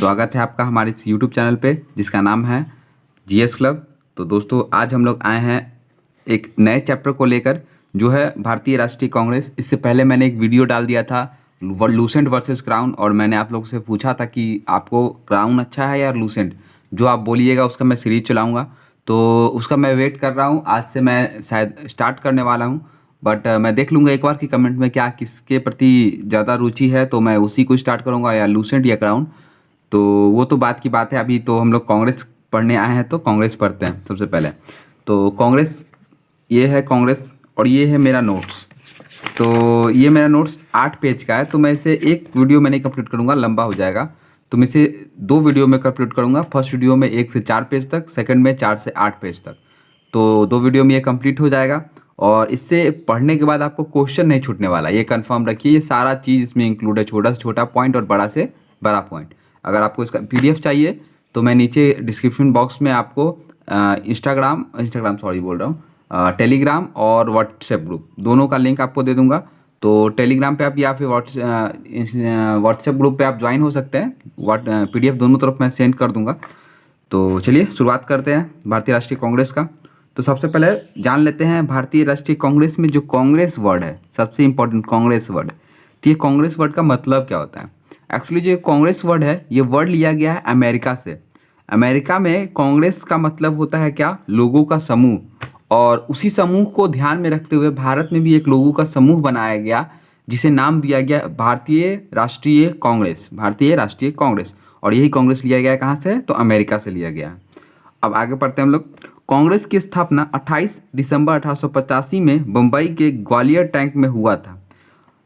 स्वागत है आपका हमारे इस यूट्यूब चैनल पे जिसका नाम है जीएस क्लब। तो दोस्तों आज हम लोग आए हैं एक नए चैप्टर को लेकर जो है भारतीय राष्ट्रीय कांग्रेस। इससे पहले मैंने एक वीडियो डाल दिया था लूसेंट वर्सेस क्राउन, और मैंने आप लोगों से पूछा था कि आपको क्राउन अच्छा है या लूसेंट। जो आप बोलिएगा उसका मैं सीरीज चलाऊँगा, तो उसका मैं वेट कर रहा हूँ। आज से मैं शायद स्टार्ट करने वाला हूँ, बट मैं देख लूँगा एक बार कि कमेंट में क्या किसके प्रति ज़्यादा रुचि है, तो मैं उसी को स्टार्ट करूँगा, या लूसेंट या क्राउन। तो वो तो बात की बात है। अभी तो हम लोग कांग्रेस पढ़ने आए हैं, तो कांग्रेस पढ़ते हैं सबसे पहले। तो कांग्रेस, ये है कांग्रेस और ये है मेरा नोट्स। तो ये मेरा नोट्स 8 पेज का है, तो मैं इसे एक वीडियो में नहीं कंप्लीट करूँगा, लंबा हो जाएगा। तो मैं इसे 2 वीडियो में कंप्लीट करूँगा। फर्स्ट वीडियो में 1 से 4 पेज तक, सेकंड में 4 से 8 पेज तक। तो 2 वीडियो में ये कंप्लीट हो जाएगा, और इससे पढ़ने के बाद आपको क्वेश्चन नहीं छूटने वाला, ये कंफर्म रखिए। ये सारा चीज़ इसमें इंक्लूड है, छोटा से छोटा पॉइंट और बड़ा से बड़ा पॉइंट। अगर आपको इसका पीडीएफ चाहिए तो मैं नीचे डिस्क्रिप्शन बॉक्स में आपको इंस्टाग्राम सॉरी बोल रहा हूँ, टेलीग्राम और व्हाट्सएप ग्रुप दोनों का लिंक आपको दे दूंगा। तो टेलीग्राम पे आप या फिर व्हाट्सएप ग्रुप पे आप ज्वाइन हो सकते हैं। पीडीएफ दोनों तरफ मैं सेंड कर दूंगा। तो चलिए शुरुआत करते हैं भारतीय राष्ट्रीय कांग्रेस का। तो सबसे पहले जान लेते हैं भारतीय राष्ट्रीय कांग्रेस में जो कांग्रेस वर्ड है, सबसे इंपॉर्टेंट कांग्रेस वर्ड। तो ये कांग्रेस वर्ड का मतलब क्या होता है? एक्चुअली जो कांग्रेस वर्ड है, ये वर्ड लिया गया है अमेरिका से। अमेरिका में कांग्रेस का मतलब होता है क्या? लोगों का समूह। और उसी समूह को ध्यान में रखते हुए भारत में भी एक लोगों का समूह बनाया गया, जिसे नाम दिया गया भारतीय राष्ट्रीय कांग्रेस। भारतीय राष्ट्रीय कांग्रेस, और यही कांग्रेस लिया गया है कहाँ से? तो अमेरिका से लिया गया है। अब आगे पढ़ते हैं हम लोग। कांग्रेस की स्थापना 28 दिसंबर 1885 में बम्बई के ग्वालियर टैंक में हुआ था।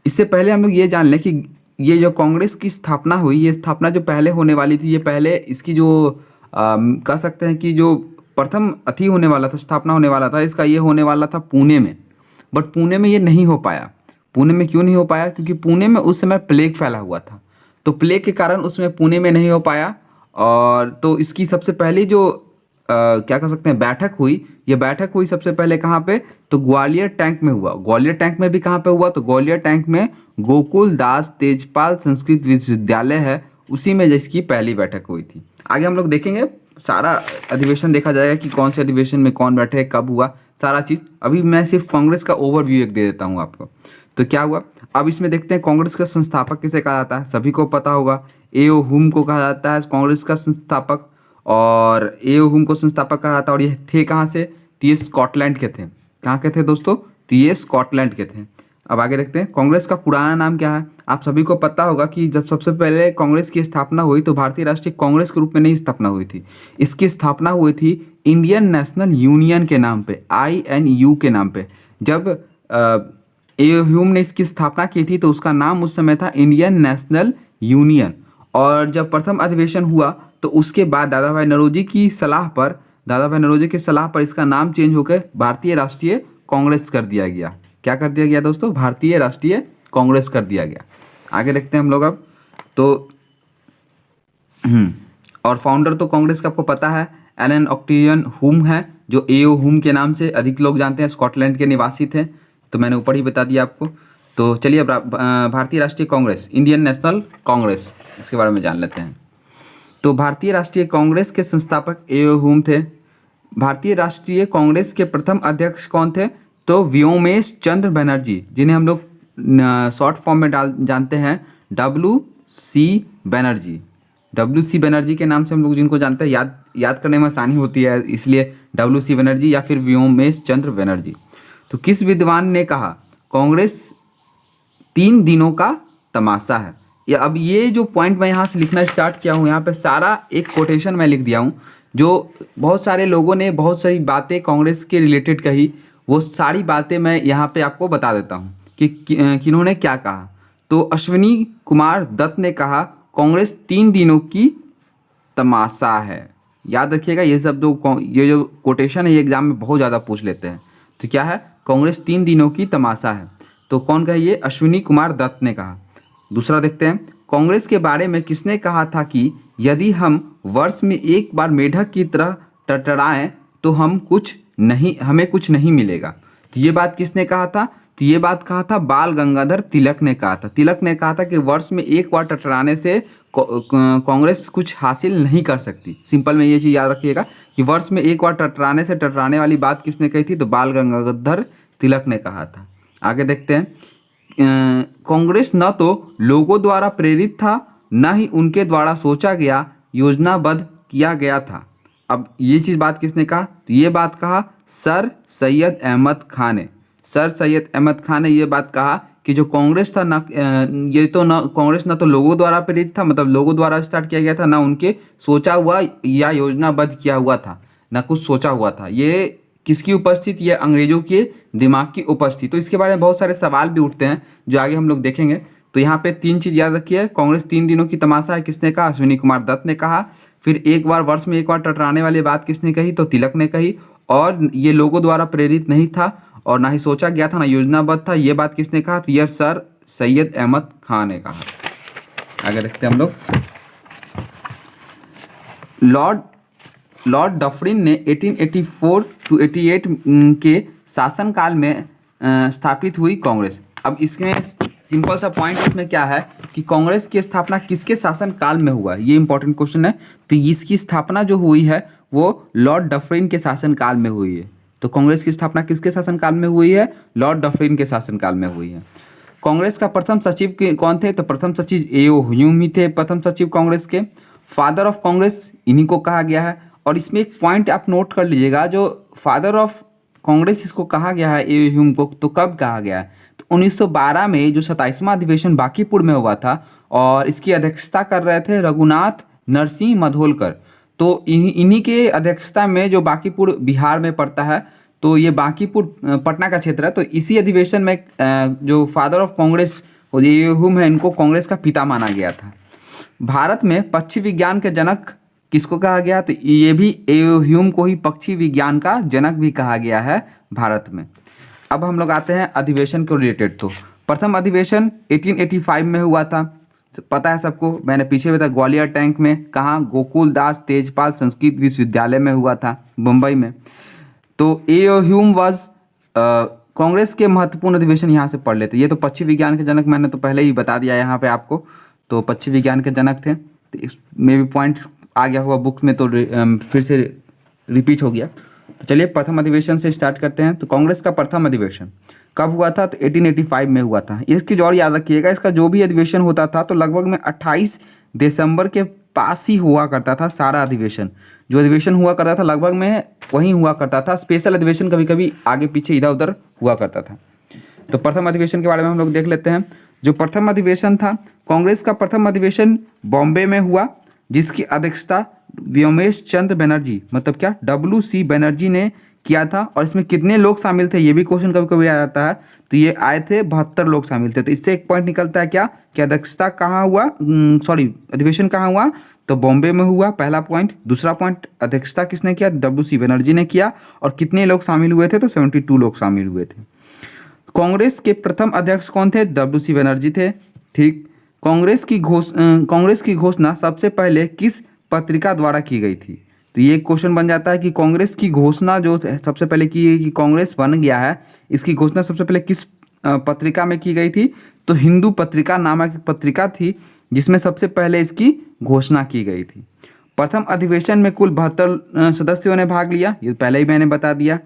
इससे पहले हम लोग ये जान लें कि ये जो कांग्रेस की स्थापना हुई, ये स्थापना जो पहले होने वाली थी, ये पहले इसकी जो कह सकते हैं कि जो प्रथम अथी होने वाला था, स्थापना होने वाला था, इसका ये होने वाला था पुणे में। बट पुणे में ये नहीं हो पाया। पुणे में क्यों नहीं हो पाया? क्योंकि पुणे में उस समय प्लेग फैला हुआ था, तो प्लेग के कारण उसमें पुणे में नहीं हो पाया। और तो इसकी सबसे पहली जो क्या कह सकते हैं बैठक हुई, ये बैठक हुई सबसे पहले कहाँ पे? तो ग्वालियर टैंक में हुआ। ग्वालियर टैंक में भी कहाँ पे हुआ? तो ग्वालियर टैंक में गोकुल दास तेजपाल संस्कृत विश्वविद्यालय है, उसी में जिसकी पहली बैठक हुई थी। आगे हम लोग देखेंगे, सारा अधिवेशन देखा जाएगा कि कौन से अधिवेशन में कौन बैठे, कब हुआ, सारा चीज़। अभी मैं सिर्फ कांग्रेस का ओवरव्यू एक दे देता हूँ आपको। तो क्या हुआ अब इसमें देखते हैं। कांग्रेस का संस्थापक किसे कहा जाता है? सभी को पता होगा, ए.ओ. हुम को कहा जाता है कांग्रेस का संस्थापक। और ए.ओ. हुम को संस्थापक कहा जाता है। और ये थे कहाँ से? तो ये स्कॉटलैंड के थे। कहाँ के थे दोस्तों? तो ये स्कॉटलैंड के थे। अब आगे देखते हैं, कांग्रेस का पुराना नाम क्या है? आप सभी को पता होगा कि जब सबसे पहले कांग्रेस की स्थापना हुई तो भारतीय राष्ट्रीय कांग्रेस के रूप में नहीं स्थापना हुई थी। इसकी स्थापना हुई थी इंडियन नेशनल यूनियन के नाम पे, INU के नाम पे। जब ए.ओ. ह्यूम ने इसकी स्थापना की थी तो उसका नाम उस समय था इंडियन नेशनल यूनियन। और जब प्रथम अधिवेशन हुआ तो उसके बाद दादा भाई नौरोजी की सलाह पर इसका नाम चेंज होकर भारतीय राष्ट्रीय कांग्रेस कर दिया गया। क्या कर दिया गया दोस्तों? भारतीय राष्ट्रीय कांग्रेस कर दिया गया। आगे देखते हैं हम लोग अब। तो और फाउंडर तो कांग्रेस का आपको पता है एलन ऑक्टेवियन हुम है, जो ए.ओ. हुम के नाम से अधिक लोग जानते हैं। स्कॉटलैंड के निवासी थे, तो मैंने ऊपर ही बता दिया आपको। तो चलिए अब भारतीय राष्ट्रीय कांग्रेस, इंडियन नेशनल कांग्रेस, इसके बारे में जान लेते हैं। तो भारतीय राष्ट्रीय कांग्रेस के संस्थापक ए.ओ. हुम थे। भारतीय राष्ट्रीय कांग्रेस के प्रथम अध्यक्ष कौन थे? तो व्योमेश चंद्र बनर्जी, जिन्हें हम लोग शॉर्ट फॉर्म में जानते हैं WC बनर्जी। WC बनर्जी के नाम से हम लोग जिनको जानते हैं, याद करने में आसानी होती है, इसलिए WC बनर्जी या फिर व्योमेश चंद्र बनर्जी। तो किस विद्वान ने कहा कांग्रेस 3 दिनों का तमाशा है? या अब ये जो पॉइंट मैं यहाँ से लिखना स्टार्ट किया हूँ, यहाँ पे सारा एक कोटेशन मैं लिख दिया हूँ। जो बहुत सारे लोगों ने बहुत सारी बातें कांग्रेस के रिलेटेड कही, वो सारी बातें मैं यहाँ पे आपको बता देता हूँ कि किन्होंने क्या कहा। तो अश्विनी कुमार दत्त ने कहा कांग्रेस 3 दिनों की तमाशा है। याद रखिएगा, ये सब ये जो कोटेशन है ये एग्जाम में बहुत ज़्यादा पूछ लेते हैं। तो क्या है? कांग्रेस 3 दिनों की तमाशा है। तो कौन कहा? ये अश्विनी कुमार दत्त ने कहा। दूसरा देखते हैं, कांग्रेस के बारे में किसने कहा था कि यदि हम वर्ष में एक बार मेढक की तरह टटराएं तो हमें कुछ नहीं मिलेगा। तो ये बात किसने कहा था? तो ये बात कहा था बाल गंगाधर तिलक ने कहा था। तिलक ने कहा था कि वर्ष में एक बार टकराने से कांग्रेस कुछ हासिल नहीं कर सकती। सिंपल में ये चीज़ याद रखिएगा कि वर्ष में एक बार टकराने से टकराने वाली बात किसने कही थी, तो बाल गंगाधर तिलक ने कहा था। आगे देखते हैं, कांग्रेस न तो लोगों द्वारा प्रेरित था, न ही उनके द्वारा सोचा गया योजनाबद्ध किया गया था। अब ये चीज़ बात किसने कहा, तो ये बात कहा सर सैयद अहमद खान ने। सर सैयद अहमद खान ने ये बात कहा कि जो कांग्रेस था ना, ये तो ना कांग्रेस ना तो लोगों द्वारा प्रेरित था, मतलब लोगों द्वारा स्टार्ट किया गया था, ना उनके सोचा हुआ या योजनाबद्ध किया हुआ था, ना कुछ सोचा हुआ था। ये किसकी उपस्थिति, ये अंग्रेजों के दिमाग की उपस्थिति। तो इसके बारे में बहुत सारे सवाल भी उठते हैं जो आगे हम लोग देखेंगे। तो यहाँ पे 3 चीज़ याद रखिए, कांग्रेस 3 दिनों की तमाशा है किसने कहा, अश्विनी कुमार दत्त ने कहा। फिर एक बार वर्ष में एक बार टकराने वाली बात किसने कही, तो तिलक ने कही। और ये लोगों द्वारा प्रेरित नहीं था और ना ही सोचा गया था, ना योजनाबद्ध था, ये बात किसने कहा, तो यह सर सैयद अहमद खान ने कहा। आगे देखते हैं हम लोग, लॉर्ड डफरिन ने 1884 टू 88 के शासनकाल में स्थापित हुई कांग्रेस। अब इसमें सिंपल सा पॉइंट इसमें क्या है कि कांग्रेस की स्थापना किसके शासनकाल में हुआ, ये इंपॉर्टेंट क्वेश्चन है। तो इसकी स्थापना जो हुई है वो लॉर्ड डफरिन के शासनकाल में हुई है। तो कांग्रेस की स्थापना किसके शासनकाल में हुई है, लॉर्ड डफरिन के शासनकाल में हुई है। कांग्रेस का प्रथम सचिव कौन थे, तो प्रथम सचिव ए.ओ. ह्यूम ही थे प्रथम सचिव कांग्रेस के। फादर ऑफ कांग्रेस इन्हीं को कहा गया है। और इसमें एक पॉइंट आप नोट कर लीजिएगा, जो फादर ऑफ कांग्रेस इसको कहा गया है ए ह्यूम को, तो कब कहा गया है, तो 1912 में जो 27वां अधिवेशन बांकीपुर में हुआ था और इसकी अध्यक्षता कर रहे थे रघुनाथ नरसिंह मधोलकर। तो इन्हीं के अध्यक्षता में, जो बांकीपुर बिहार में पड़ता है, तो ये बांकीपुर पटना का क्षेत्र है। तो इसी अधिवेशन में जो father of Congress A Hume है, इनको कांग्रेस का पिता माना गया था। भारत में पक्षी विज्ञान के जनक किसको कहा गया, तो ये भी ए ह्यूम को ही पक्षी विज्ञान का जनक भी कहा गया है भारत में। अब हम लोग आते हैं अधिवेशन को रिलेटेड। तो प्रथम अधिवेशन 1885 में हुआ था, पता है सबको, मैंने पीछे बताया, ग्वालियर टैंक में। कहाँ, गोकुल दास तेजपाल संस्कृत विश्वविद्यालय में हुआ था, मुंबई में। तो ए ह्यूम वाज कांग्रेस के महत्वपूर्ण अधिवेशन यहाँ से पढ़ लेते। ये तो पक्षी विज्ञान के जनक मैंने तो पहले ही बता दिया यहाँ पे आपको, तो पक्षी विज्ञान के जनक थे। तो इसमें भी पॉइंट आ गया हुआ बुक में, तो फिर से रिपीट हो गया। तो चलिए प्रथम अधिवेशन से स्टार्ट करते हैं। तो कांग्रेस का प्रथम अधिवेशन कब हुआ था, तो 1885 में हुआ था। इसकी जो याद रखिएगा, इसका जो भी अधिवेशन होता था तो लगभग में 28 दिसंबर के पास ही हुआ करता था। सारा अधिवेशन जो अधिवेशन हुआ करता था लगभग में वहीं हुआ करता था। स्पेशल अधिवेशन कभी कभी आगे पीछे इधर उधर हुआ करता था। तो प्रथम अधिवेशन के बारे में हम लोग देख लेते हैं। जो प्रथम अधिवेशन था, कांग्रेस का प्रथम अधिवेशन बॉम्बे में हुआ, जिसकी अध्यक्षता व्योमेश चंद्र बनर्जी, मतलब क्या, WC बनर्जी ने किया था। और इसमें कितने लोग शामिल थे, ये भी क्वेश्चन कभी कभी आ जाता है। तो ये आए थे 72 लोग शामिल थे। तो इससे एक पॉइंट निकलता है क्या, कि अध्यक्षता कहाँ हुआ, अधिवेशन कहाँ हुआ, तो बॉम्बे में हुआ, पहला पॉइंट। दूसरा पॉइंट, अध्यक्षता किसने किया, WC बनर्जी ने किया। और कितने लोग शामिल हुए थे, तो 72 लोग शामिल हुए थे। कांग्रेस के प्रथम अध्यक्ष कौन थे, WC बनर्जी थे। ठीक, कांग्रेस की घोषणा सबसे पहले किस पत्रिका द्वारा की गई थी, तो ये क्वेश्चन बन जाता है कि कांग्रेस की घोषणा जो सबसे पहले की गई कि कांग्रेस बन गया है, इसकी घोषणा सबसे पहले किस पत्रिका में की गई थी, तो हिंदू पत्रिका नामक एक पत्रिका थी जिसमें सबसे पहले इसकी घोषणा की गई थी। प्रथम अधिवेशन में कुल 72 सदस्यों ने भाग लिया, ये पहले ही मैंने बता दिया।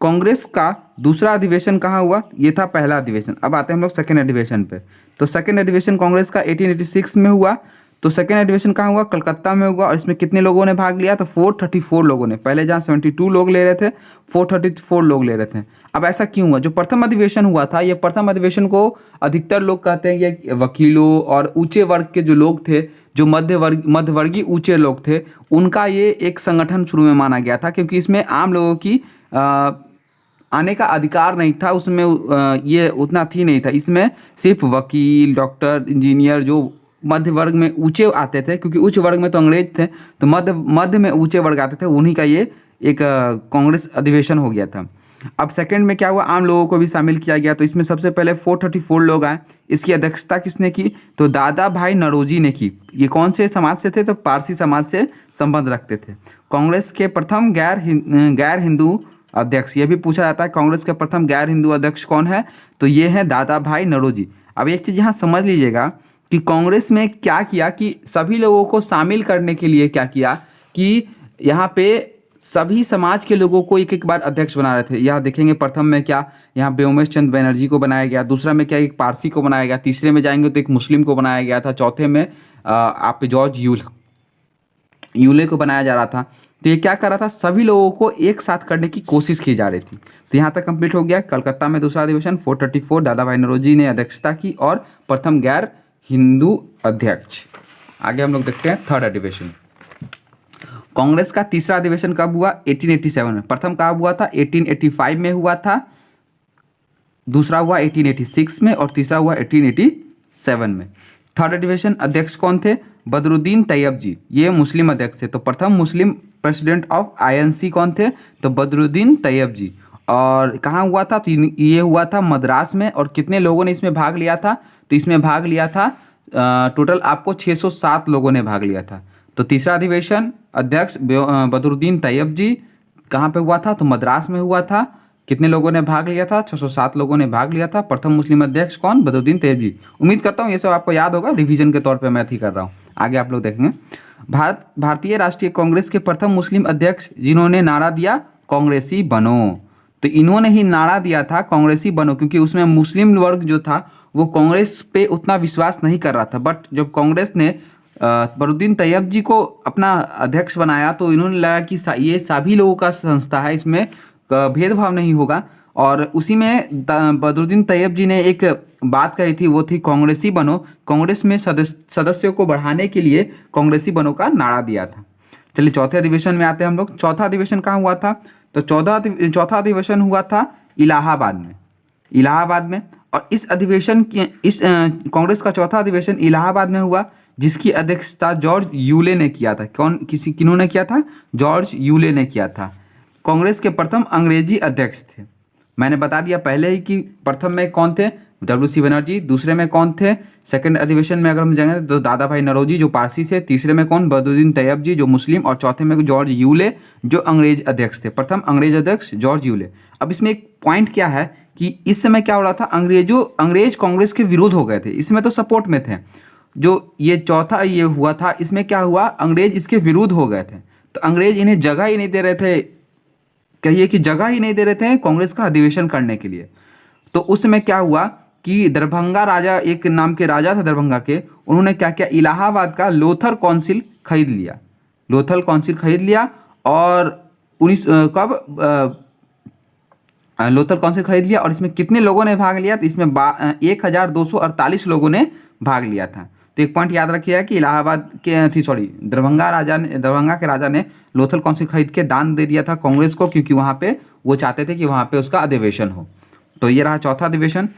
कांग्रेस का दूसरा अधिवेशन कहाँ हुआ, ये था पहला अधिवेशन। अब आते हैं हम लोग सेकेंड अधिवेशन पे। तो सेकेंड अधिवेशन कांग्रेस का 1886 में हुआ। तो सेकेंड अधिवेशन कहाँ हुआ, कलकत्ता में हुआ। और इसमें कितने लोगों ने भाग लिया, तो 434 लोगों ने। पहले जहाँ 72 लोग ले रहे थे, 434 लोग ले रहे थे। अब ऐसा क्यों हुआ, जो प्रथम अधिवेशन हुआ था, ये प्रथम अधिवेशन को अधिकतर लोग कहते हैं कि वकीलों और ऊंचे वर्ग के जो लोग थे, जो मध्यवर्गीय ऊंचे लोग थे, उनका ये एक संगठन शुरू में माना गया था, क्योंकि इसमें आम लोगों की आने का अधिकार नहीं था। उसमें ये उतना थी नहीं था। इसमें सिर्फ वकील, डॉक्टर, इंजीनियर, जो मध्य वर्ग में ऊंचे आते थे, क्योंकि उच्च वर्ग में तो अंग्रेज थे, तो मध्य में ऊंचे वर्ग आते थे, उन्हीं का ये एक कांग्रेस अधिवेशन हो गया था। अब सेकंड में क्या हुआ, आम लोगों को भी शामिल किया गया। तो इसमें सबसे पहले 434 लोग आए। इसकी अध्यक्षता किसने की, तो दादा भाई नौरोजी ने की। ये कौन से समाज से थे, तो पारसी समाज से संबंध रखते थे। कांग्रेस के प्रथम गैर हिंदू अध्यक्ष, ये भी पूछा जाता है कांग्रेस के प्रथम गैर हिंदू अध्यक्ष कौन है, तो ये है दादा भाई नौरोजी। अब एक चीज़ यहाँ समझ लीजिएगा कि कांग्रेस में क्या किया कि सभी लोगों को शामिल करने के लिए क्या किया कि यहाँ पे सभी समाज के लोगों को एक एक बार अध्यक्ष बना रहे थे। यहाँ देखेंगे प्रथम में क्या, यहाँ व्योमेश चंद्र बनर्जी को बनाया गया, दूसरा में क्या एक पारसी को बनाया गया, तीसरे में जाएंगे तो एक मुस्लिम को बनाया गया था, चौथे में आप जॉर्ज यूले को बनाया जा रहा था। तो ये क्या कर रहा था, सभी लोगों को एक साथ करने की कोशिश की जा रही थी। तो यहाँ तक कंप्लीट हो गया। कलकत्ता में दूसरा अधिवेशन 434 दादा भाई नौरोजी ने अध्यक्षता की और प्रथम गैर हिंदू अध्यक्ष। आगे हम लोग देखते हैं थर्ड अधिवेशन। कांग्रेस का तीसरा अधिवेशन कब हुआ, 1887 में। प्रथम कब हुआ था, 1885 में हुआ था, दूसरा हुआ 1886 में और तीसरा हुआ 1887 में। थर्ड अधिवेशन अध्यक्ष कौन थे, बदरुद्दीन तैयब जी, ये मुस्लिम अध्यक्ष थे। तो प्रथम मुस्लिम प्रेसिडेंट ऑफ आईएनसी कौन थे, तो बदरुद्दीन तैयब जी। और कहाँ हुआ था, तो ये हुआ था मद्रास में। और कितने लोगों ने इसमें भाग लिया था, तो इसमें भाग लिया था टोटल आपको 607 लोगों ने भाग लिया था। तो तीसरा अधिवेशन अध्यक्ष बदरुद्दीन तैयब जी कहाँ पे हुआ था, तो मद्रास में हुआ था। कितने लोगों ने भाग लिया था, 607 लोगों ने भाग लिया था। प्रथम मुस्लिम अध्यक्ष कौन, बदरुद्दीन तैयब जी। उम्मीद करता हूँ ये सब आपको याद होगा, रिवीजन के तौर पे मैं कर रहा हूँ। आगे आप लोग देखेंगे भारतीय राष्ट्रीय कांग्रेस के प्रथम मुस्लिम अध्यक्ष जिन्होंने नारा दिया कांग्रेसी बनो। तो इन्होंने ही नारा दिया था कांग्रेसी बनो, क्योंकि उसमें मुस्लिम वर्ग जो था वो कांग्रेस पे उतना विश्वास नहीं कर रहा था। बट जब कांग्रेस ने बदरुद्दीन तैयब जी को अपना अध्यक्ष बनाया तो इन्होंने लगा कि ये सभी लोगों का संस्था है, इसमें भेदभाव नहीं होगा। और उसी में बदरुद्दीन तैयब जी ने एक बात कही थी, वो थी कांग्रेसी बनो। कांग्रेस में सदस्यों को बढ़ाने के लिए कांग्रेसी बनो का नारा दिया था। चलिए चौथे अधिवेशन में आते हैं हम लोग। चौथा अधिवेशन कहाँ हुआ था, तो चौथा अधिवेशन हुआ था इलाहाबाद में। और इस अधिवेशन की कांग्रेस का चौथा अधिवेशन इलाहाबाद में हुआ, जिसकी अध्यक्षता जॉर्ज यूले ने किया था। किन्होंने किया था, जॉर्ज यूले ने किया था। कांग्रेस के प्रथम अंग्रेजी अध्यक्ष थे। मैंने बता दिया पहले ही कि प्रथम में कौन थे, डब्ल्यू.सी. बनर्जी। दूसरे में कौन थे, सेकंड अधिवेशन में अगर हम जाएंगे तो दादा भाई नौरोजी जो पारसी से, तीसरे में कौन, बदरुद्दीन तैयब जी जो मुस्लिम, और चौथे में जॉर्ज यूले जो अंग्रेज अध्यक्ष थे। प्रथम अंग्रेज अध्यक्ष जॉर्ज यूले। अब इसमें एक पॉइंट क्या है कि इस समय क्या हो रहा था, अंग्रेज कांग्रेस के विरोध हो गए थे, इसमें तो सपोर्ट में थे। जो ये चौथा ये हुआ था, इसमें क्या हुआ, अंग्रेज इसके विरुद्ध हो गए थे। तो अंग्रेज इन्हें जगह ही नहीं दे रहे थे, कहिए कि जगह ही नहीं दे रहे थे कांग्रेस का अधिवेशन करने के लिए। तो उस समय क्या हुआ कि दरभंगा राजा, एक नाम के राजा था दरभंगा के, उन्होंने क्या किया, इलाहाबाद का लोथल काउंसिल खरीद लिया। और लोथल काउंसिल खरीद लिया। और इसमें कितने लोगों ने भाग लिया, तो इसमें 1248 लोगों ने भाग लिया था। तो एक पॉइंट याद रखिएगा कि दरभंगा के राजा ने लोथल काउंसिल खरीद के दान दे दिया था कांग्रेस को, क्योंकि वहाँ पे वो चाहते थे कि वहाँ पे उसका अधिवेशन हो। तो ये रहा चौथा अधिवेशन।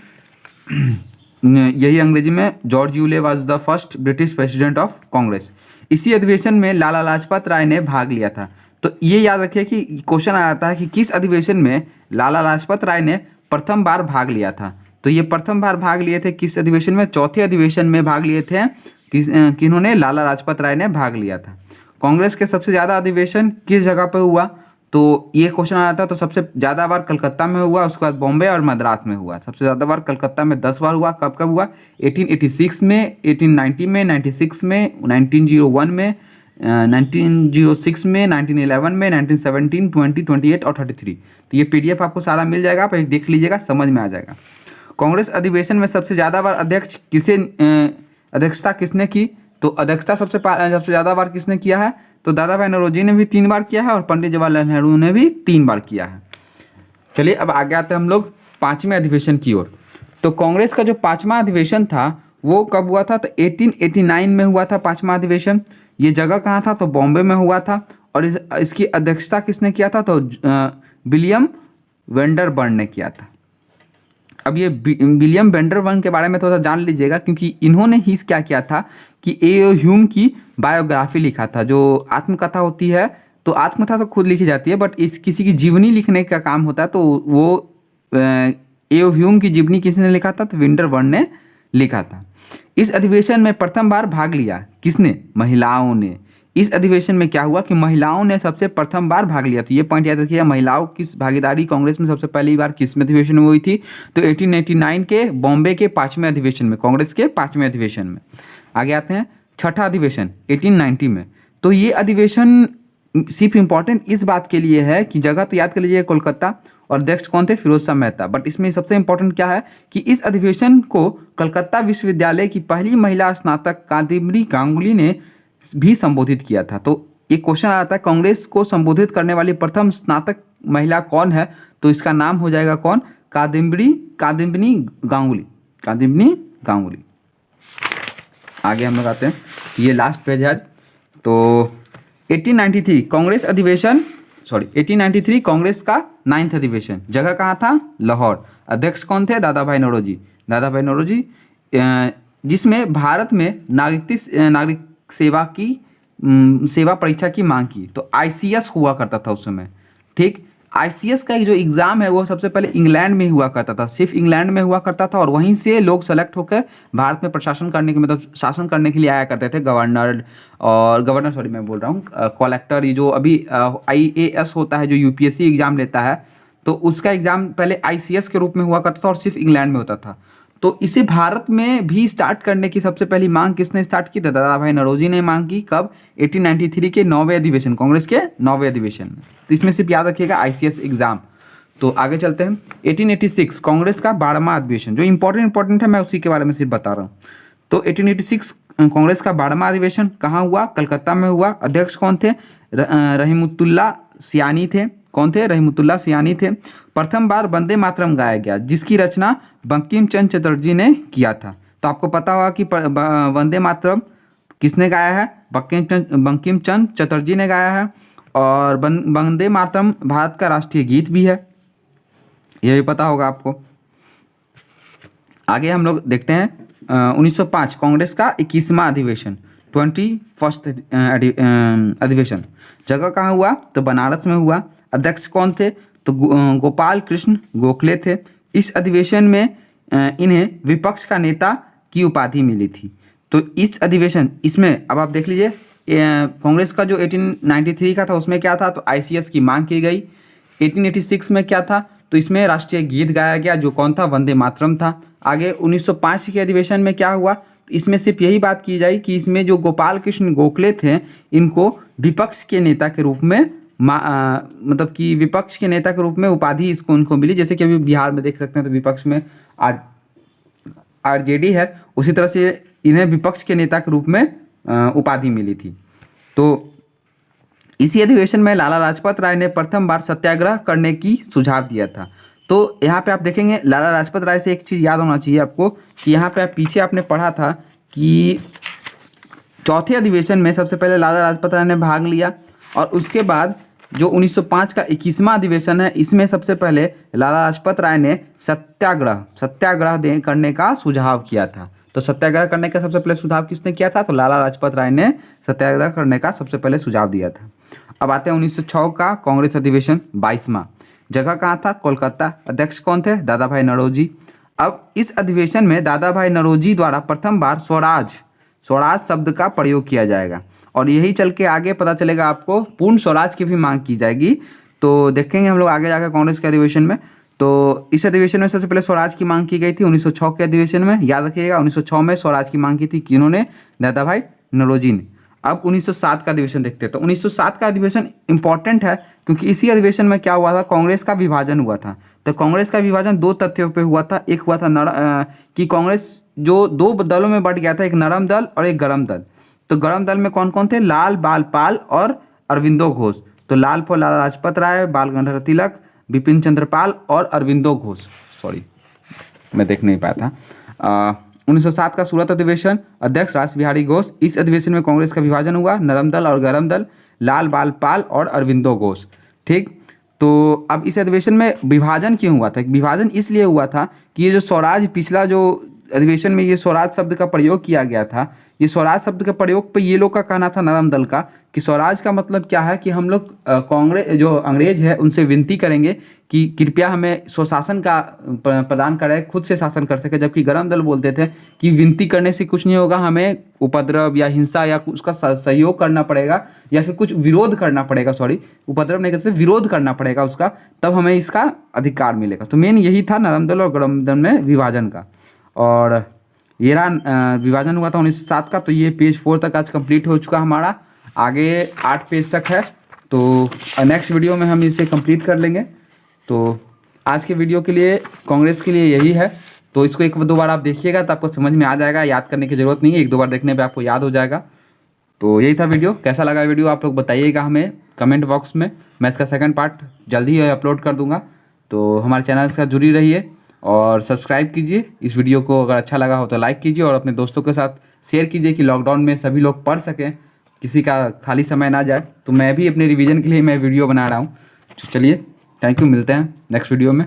यही अंग्रेजी में, George Yule was the first British president of Congress. इसी अधिवेशन में लाला लाजपत राय ने भाग लिया था। तो ये याद रखिए कि क्वेश्चन आ जाता है कि किस अधिवेशन में लाला लाजपत राय ने प्रथम बार भाग लिया था। तो ये प्रथम बार भाग लिए थे किस अधिवेशन में, चौथे अधिवेशन में भाग लिए थे। किन्होंने, लाला लाजपत राय ने भाग लिया था। कांग्रेस के सबसे ज़्यादा अधिवेशन किस जगह पर हुआ, तो ये क्वेश्चन आया था। तो सबसे ज़्यादा बार कलकत्ता में हुआ, उसके बाद बॉम्बे और मद्रास में हुआ। सबसे ज़्यादा बार कलकत्ता में 10 बार हुआ। कब कब हुआ, 1886 में, 1890 में, 96 में, 1901 में, 1906 में, 1911 में, 1917, 20, 28 और 33। तो ये PDF आपको सारा मिल जाएगा, आप एक देख लीजिएगा, समझ में आ जाएगा। कांग्रेस अधिवेशन में सबसे ज़्यादा बार अध्यक्षता किसने की, तो अध्यक्षता सबसे ज़्यादा बार किसने किया है, तो दादा भाई नौरोजी ने भी 3 बार किया है और पंडित जवाहरलाल नेहरू ने भी 3 बार किया है। चलिए अब आगे आते हैं हम लोग 5वें अधिवेशन की ओर। तो कांग्रेस का जो 5वां अधिवेशन था वो कब हुआ था, तो 1889 में हुआ था 5वां अधिवेशन। ये जगह कहाँ था, तो बॉम्बे में हुआ था। और इसकी अध्यक्षता किसने किया था, तो विलियम वेंडरबर्न ने किया था। अब ये विलियम वेंडरबर्न के बारे में थोड़ा जान लीजिएगा, क्योंकि इन्होंने ही क्या किया था कि ए ह्यूम की बायोग्राफी लिखा था। जो आत्मकथा होती है, तो आत्मकथा तो खुद लिखी जाती है, बट किसी की जीवनी लिखने का काम होता है। तो वो ए ह्यूम की जीवनी किसने लिखा था, तो वेंडरबर्न ने लिखा था। इस अधिवेशन में प्रथम बार भाग लिया किसने, महिलाओं ने। इस अधिवेशन में क्या हुआ कि महिलाओं ने सबसे प्रथम बार भाग लिया। तो ये पॉइंट याद रखिएगा, महिलाओं की भागीदारी कांग्रेस में सबसे पहली बार किस में अधिवेशन में हुई थी? तो 1889 के बॉम्बे के 5वें अधिवेशन में, कांग्रेस के 5वें अधिवेशन में। आगे आते हैं छठा अधिवेशन 1890 में। तो ये अधिवेशन सिर्फ इम्पॉर्टेंट इस बात के लिए है कि जगह तो याद कर लीजिए कोलकाता, और अध्यक्ष कौन थे? फिरोज शाह मेहता। बट इसमें सबसे इंपॉर्टेंट क्या है कि इस अधिवेशन को कलकत्ता विश्वविद्यालय की पहली महिला स्नातक कादम्बरी गांगुली ने भी संबोधित किया था। तो एक क्वेश्चन आता है, कांग्रेस को संबोधित करने वाली प्रथम स्नातक महिला कौन है? तो इसका नाम हो जाएगा कौन? कादम्बरी गांगुली, कादम्बरी गांगुली। आगे हम लोग आते हैं, ये लास्ट पेज है। तो 1893 कांग्रेस अधिवेशन, 1893 कांग्रेस का 9th अधिवेशन। जगह कहाँ था? लाहौर। अध्यक्ष कौन थे? दादा भाई नौरोजी, जिसमें भारत में नागरिक सेवा परीक्षा की मांग की। तो ICS हुआ करता था उस समय, ठीक। ICS का जो एग्ज़ाम है वो सबसे पहले इंग्लैंड में हुआ करता था, सिर्फ इंग्लैंड में हुआ करता था, और वहीं से लोग सेलेक्ट होकर भारत में प्रशासन करने के, मतलब शासन करने के लिए आया करते थे। कलेक्टर, ये जो अभी IAS होता है, जो UPSC एग्ज़ाम लेता है, तो उसका एग्ज़ाम पहले ICS के रूप में हुआ करता था और सिर्फ इंग्लैंड में होता था। तो इसे भारत में भी स्टार्ट करने की सबसे पहली मांग किसने स्टार्ट की? दादा भाई नौरोजी ने मांग की। कब? 1893 के 9वें अधिवेशन, कांग्रेस के 9वें अधिवेशन में। तो इसमें सिर्फ याद रखिएगा ICS एग्जाम। तो आगे चलते हैं, 1886 कांग्रेस का 12वां अधिवेशन। जो इंपॉर्टेंट है मैं उसी के बारे में सिर्फ बता रहा हूँ। तो 1886 कांग्रेस का 12वां अधिवेशन कहाँ हुआ? कलकत्ता में हुआ। अध्यक्ष कौन थे? रहीमतुल्ला सियानी थे। कौन थे? रहीमतुल्ला सियानी थे। प्रथम बार वंदे मातरम गाया गया, जिसकी रचना बंकिम चंद्र चटर्जी ने किया था। तो आपको पता होगा कि वंदे मातरम किसने गाया है? बंकिम चंद्र चटर्जी ने गाया है। और वंदे मातरम भारत का राष्ट्रीय गीत भी है, ये भी पता होगा आपको। आगे हम लोग देखते हैं 1905 कांग्रेस का 21वां अधिवेशन, 21st अधिवेशन। जगह कहाँ हुआ? तो बनारस में हुआ। अध्यक्ष कौन थे? तो गोपाल कृष्ण गोखले थे। इस अधिवेशन में इन्हें विपक्ष का नेता की उपाधि मिली थी। तो इस अधिवेशन, इसमें अब आप देख लीजिए, कांग्रेस का जो 1893 का था उसमें क्या था? तो ICS की मांग की गई। 1886 में क्या था? तो इसमें राष्ट्रीय गीत गाया गया, जो कौन था? वंदे मातरम था। आगे 1905 के अधिवेशन में क्या हुआ? तो इसमें सिर्फ यही बात की जाए कि इसमें जो गोपाल कृष्ण गोखले थे, इनको विपक्ष के नेता के रूप में मतलब कि विपक्ष के नेता के रूप में उपाधि इसको उनको मिली। जैसे कि अभी बिहार में देख सकते हैं, तो विपक्ष में RJD है, उसी तरह से इन्हें विपक्ष के नेता के रूप में उपाधि मिली थी। तो इसी अधिवेशन में लाला लाजपत राय ने प्रथम बार सत्याग्रह करने की सुझाव दिया था। तो यहाँ पे आप देखेंगे, लाला लाजपत राय से एक चीज़ याद होना चाहिए आपको कि यहाँ पे आप पीछे आपने पढ़ा था कि चौथे अधिवेशन में सबसे पहले लाला लाजपत राय ने भाग लिया, और उसके बाद जो 1905 का 21वां अधिवेशन है, इसमें सबसे पहले लाला लाजपत राय ने सत्याग्रह करने का सुझाव किया था। तो सत्याग्रह करने का सबसे पहले सुझाव किसने किया था? तो लाला लाजपत राय ने सत्याग्रह करने का सबसे पहले सुझाव दिया था। अब आते हैं 1906 का कांग्रेस अधिवेशन 22वां। जगह कहाँ था? कोलकाता। अध्यक्ष कौन थे? दादा भाई नौरोजी। अब इस अधिवेशन में दादा भाई नौरोजी द्वारा प्रथम बार स्वराज शब्द का प्रयोग किया जाएगा, और यही चल के आगे पता चलेगा आपको पूर्ण स्वराज की भी मांग की जाएगी। तो देखेंगे हम लोग आगे जाकर कांग्रेस के अधिवेशन में। तो इस अधिवेशन में सबसे पहले स्वराज की मांग की गई थी 1906 के अधिवेशन में। याद रखिएगा, 1906 में स्वराज की मांग की थी किन्होंने? दादा भाई नौरोजी ने। अब 1907 का अधिवेशन देखते हैं। तो 1907 का अधिवेशन इंपॉर्टेंट है क्योंकि इसी अधिवेशन में क्या हुआ था? कांग्रेस का विभाजन हुआ था। तो कांग्रेस का विभाजन दो तथ्यों पे हुआ था। एक हुआ था कि कांग्रेस जो दो दलों में बंट गया था, एक नरम दल और एक गरम दल। तो गरम दल में कौन कौन थे? लाल बाल पाल और अरविंदो घोष। तो लाल पर लाला लाजपत राय, बाल गंगाधर तिलक, बिपिन चंद्र पाल और अरविंदो घोष। सॉरी, मैं देख नहीं पाया था। 1907 का सूरत अधिवेशन, अध्यक्ष रास बिहारी घोष। इस अधिवेशन में कांग्रेस का विभाजन हुआ, नरम दल और गरम दल, लाल बाल पाल और अरविंदो घोष। ठीक, तो अब इस अधिवेशन में विभाजन क्यों हुआ था? विभाजन इसलिए हुआ था कि ये जो स्वराज पिछला जो अधिवेशन में ये स्वराज शब्द का प्रयोग किया गया था, ये स्वराज शब्द के प्रयोग पे ये लोग का कहना था नरम दल का कि स्वराज का मतलब क्या है कि हम लोग कांग्रेस जो अंग्रेज है उनसे विनती करेंगे कि कृपया हमें स्वशासन का प्रदान करें, खुद से शासन कर सके। जबकि गरम दल बोलते थे कि विनती करने से कुछ नहीं होगा, हमें उपद्रव या हिंसा या उसका सहयोग करना पड़ेगा या फिर कुछ विरोध करना पड़ेगा, सॉरी उपद्रव नहीं कहते, विरोध करना पड़ेगा उसका, तब हमें इसका अधिकार मिलेगा। तो मेन यही था नरम दल और गरम दल में विभाजन का। और ये रहा विभाजन हुआ था 1907 का। तो ये पेज 4 तक आज कंप्लीट हो चुका हमारा, आगे 8 पेज तक है। तो नेक्स्ट वीडियो में हम इसे कंप्लीट कर लेंगे। तो आज के वीडियो के लिए कांग्रेस के लिए यही है। तो इसको एक दो बार आप देखिएगा तो आपको समझ में आ जाएगा, याद करने की ज़रूरत नहीं है, एक दो बार देखने पे आपको याद हो जाएगा। तो यही था वीडियो। कैसा लगा वीडियो आप लोग बताइएगा हमें कमेंट बॉक्स में। मैं इसका सेकंड पार्ट जल्दी ही अपलोड कर दूंगा। तो हमारे चैनल से जुड़ी रहिए और सब्सक्राइब कीजिए। इस वीडियो को अगर अच्छा लगा हो तो लाइक कीजिए और अपने दोस्तों के साथ शेयर कीजिए कि लॉकडाउन में सभी लोग पढ़ सकें, किसी का खाली समय ना जाए। तो मैं भी अपने रिवीजन के लिए मैं वीडियो बना रहा हूँ। तो चलिए, थैंक यू, मिलते हैं नेक्स्ट वीडियो में।